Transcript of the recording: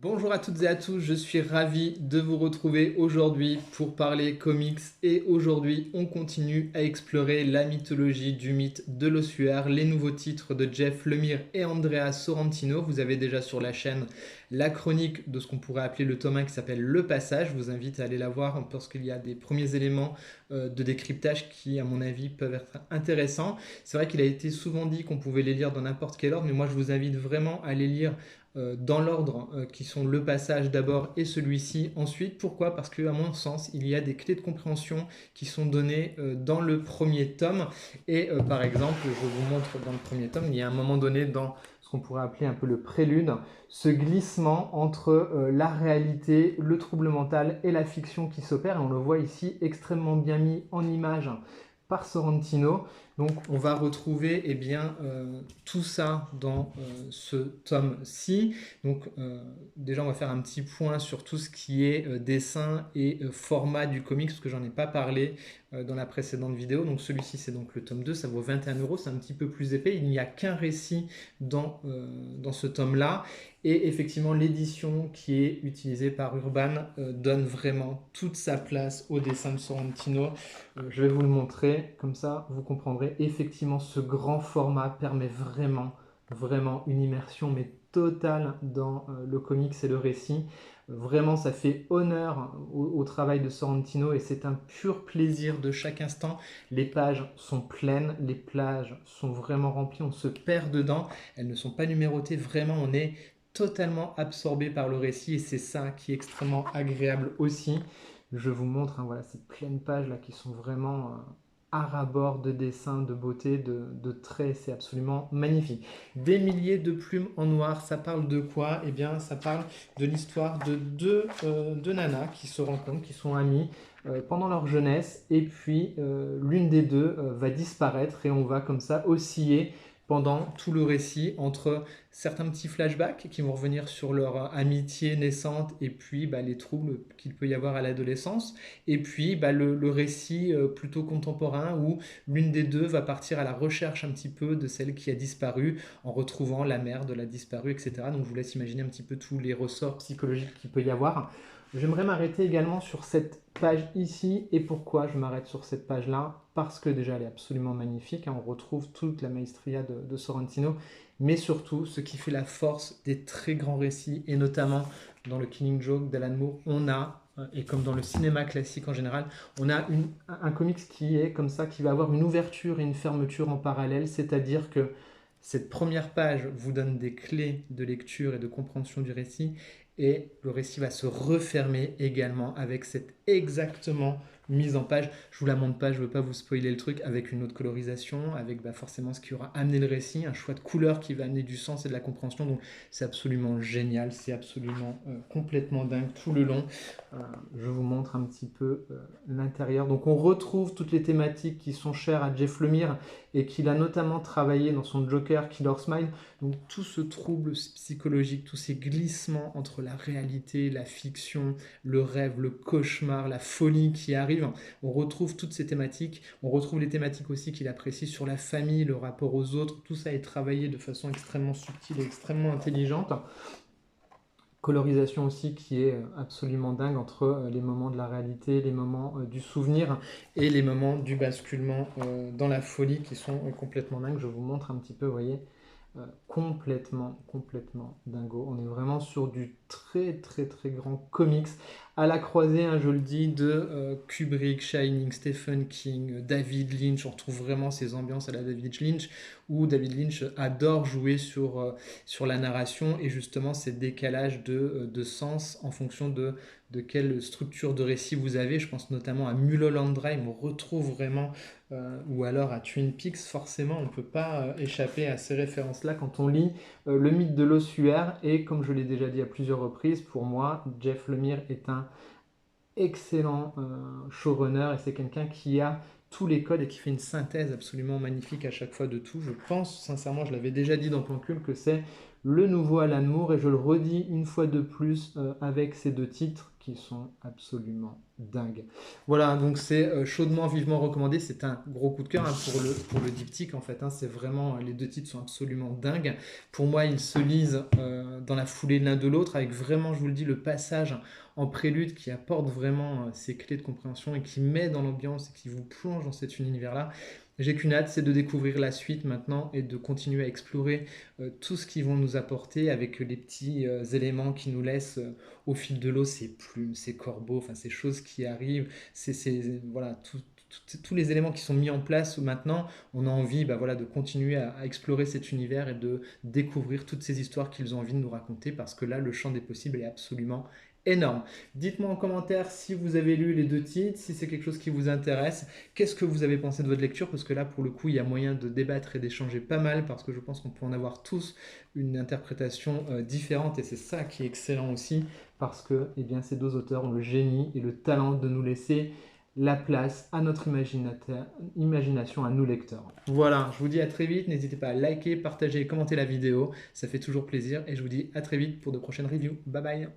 Bonjour à toutes et à tous, je suis ravi de vous retrouver aujourd'hui pour parler comics et aujourd'hui on continue à explorer la mythologie du mythe de l'ossuaire, les nouveaux titres de Jeff Lemire et Andrea Sorrentino. Vous avez déjà sur la chaîne la chronique de ce qu'on pourrait appeler le tome 1 qui s'appelle Le Passage. Je vous invite à aller la voir parce qu'il y a des premiers éléments de décryptage qui à mon avis peuvent être intéressants. C'est vrai qu'il a été souvent dit qu'on pouvait les lire dans n'importe quel ordre, mais moi je vous invite vraiment à les lire dans l'ordre qui sont le passage d'abord et celui-ci ensuite. Pourquoi? Parce qu'à mon sens, il y a des clés de compréhension qui sont données dans le premier tome. Et par exemple, je vous montre dans le premier tome, il y a un moment donné dans ce qu'on pourrait appeler un peu le prélude, ce glissement entre la réalité, le trouble mental et la fiction qui s'opère. Et on le voit ici extrêmement bien mis en image par Sorrentino. Donc on va retrouver tout ça dans ce tome-ci. Donc déjà on va faire un petit point sur tout ce qui est dessin et format du comics, parce que j'en ai pas parlé dans la précédente vidéo. Donc celui-ci c'est donc le tome 2, ça vaut 21 euros, c'est un petit peu plus épais. Il n'y a qu'un récit dans ce tome-là. Et effectivement, l'édition qui est utilisée par Urban donne vraiment toute sa place au dessin de Sorrentino. Je vais vous le montrer, comme ça vous comprendrez. Effectivement, ce grand format permet vraiment une immersion mais totale dans le comics et le récit. Vraiment, ça fait honneur au travail de Sorrentino et c'est un pur plaisir de chaque instant. Les pages sont pleines, les pages sont vraiment remplies, on se perd dedans. Elles ne sont pas numérotées, vraiment, on est totalement absorbé par le récit et c'est ça qui est extrêmement agréable aussi. Je vous montre voilà, ces pleines pages là qui sont vraiment à ras-bord de dessins, de beauté, de traits, c'est absolument magnifique. Des milliers de plumes en noir, ça parle de quoi? Eh bien, ça parle de l'histoire de deux nanas qui se rencontrent, qui sont amies pendant leur jeunesse, et puis l'une des deux va disparaître et on va comme ça osciller pendant tout le récit entre certains petits flashbacks qui vont revenir sur leur amitié naissante et puis les troubles qu'il peut y avoir à l'adolescence. Et puis le récit plutôt contemporain où l'une des deux va partir à la recherche un petit peu de celle qui a disparu en retrouvant la mère de la disparue, etc. Donc je vous laisse imaginer un petit peu tous les ressorts psychologiques qu'il peut y avoir. J'aimerais m'arrêter également sur cette page ici. Et pourquoi je m'arrête sur cette page-là? Parce que déjà elle est absolument magnifique. On retrouve toute la maestria de Sorrentino. Mais surtout, ce qui fait la force des très grands récits, et notamment dans le Killing Joke d'Alan Moore, on a, et comme dans le cinéma classique en général, on a un comics qui est comme ça, qui va avoir une ouverture et une fermeture en parallèle. C'est-à-dire que cette première page vous donne des clés de lecture et de compréhension du récit, et le récit va se refermer également avec cette exactement mise en page. Je vous la montre pas, je veux pas vous spoiler le truc, avec une autre colorisation, avec forcément ce qui aura amené le récit, un choix de couleur qui va amener du sens et de la compréhension. Donc c'est absolument génial, c'est absolument complètement dingue tout le long. Je vous montre un petit peu l'intérieur. Donc on retrouve toutes les thématiques qui sont chères à Jeff Lemire et qu'il a notamment travaillé dans son Joker Killer Smile. Donc tout ce trouble psychologique, tous ces glissements entre la réalité, la fiction, le rêve, le cauchemar, la folie qui arrive. On retrouve toutes ces thématiques. On retrouve les thématiques aussi qu'il apprécie sur la famille, le rapport aux autres. Tout ça est travaillé de façon extrêmement subtile et extrêmement intelligente. Colorisation aussi qui est absolument dingue entre les moments de la réalité, les moments du souvenir et les moments du basculement dans la folie qui sont complètement dingues. Je vous montre un petit peu, vous voyez, complètement dingo. On est vraiment sur du très grand comics à la croisée, hein, je le dis, de Kubrick, Shining, Stephen King, David Lynch. On retrouve vraiment ces ambiances à la David Lynch, où David Lynch adore jouer sur la narration et justement ces décalages de sens en fonction de quelle structure de récit vous avez. Je pense notamment à Mulholland Drive, on retrouve vraiment, ou alors à Twin Peaks, forcément, on ne peut pas échapper à ces références-là quand on lit le mythe de l'ossuaire. Et comme je l'ai déjà dit à plusieurs reprises, pour moi, Jeff Lemire est un excellent showrunner et c'est quelqu'un qui a tous les codes et qui fait une synthèse absolument magnifique à chaque fois de tout. Je pense sincèrement, je l'avais déjà dit dans Plan Cul, que c'est le nouveau Alan Moore, et je le redis une fois de plus avec ces deux titres qui sont absolument dingues. Voilà, donc c'est chaudement, vivement recommandé. C'est un gros coup de cœur, hein, pour le diptyque en fait, hein. C'est vraiment, les deux titres sont absolument dingues. Pour moi, ils se lisent dans la foulée l'un de l'autre, avec vraiment, je vous le dis, le passage en prélude qui apporte vraiment ces clés de compréhension et qui met dans l'ambiance et qui vous plonge dans cet univers-là. J'ai qu'une hâte, c'est de découvrir la suite maintenant et de continuer à explorer tout ce qu'ils vont nous apporter avec les petits éléments qui nous laissent au fil de l'eau, ces plumes, ces corbeaux, enfin ces choses qui arrivent, voilà, tous les éléments qui sont mis en place maintenant. On a envie, bah, voilà, de continuer à explorer cet univers et de découvrir toutes ces histoires qu'ils ont envie de nous raconter, parce que là, le champ des possibles est absolument énorme. Dites-moi en commentaire si vous avez lu les deux titres, si c'est quelque chose qui vous intéresse, qu'est-ce que vous avez pensé de votre lecture, parce que là pour le coup il y a moyen de débattre et d'échanger pas mal, parce que je pense qu'on peut en avoir tous une interprétation différente, et c'est ça qui est excellent aussi, parce que eh bien, ces deux auteurs ont le génie et le talent de nous laisser la place à notre imagination, à nous lecteurs. Voilà, je vous dis à très vite, n'hésitez pas à liker, partager et commenter la vidéo, ça fait toujours plaisir, et je vous dis à très vite pour de prochaines reviews. Bye bye.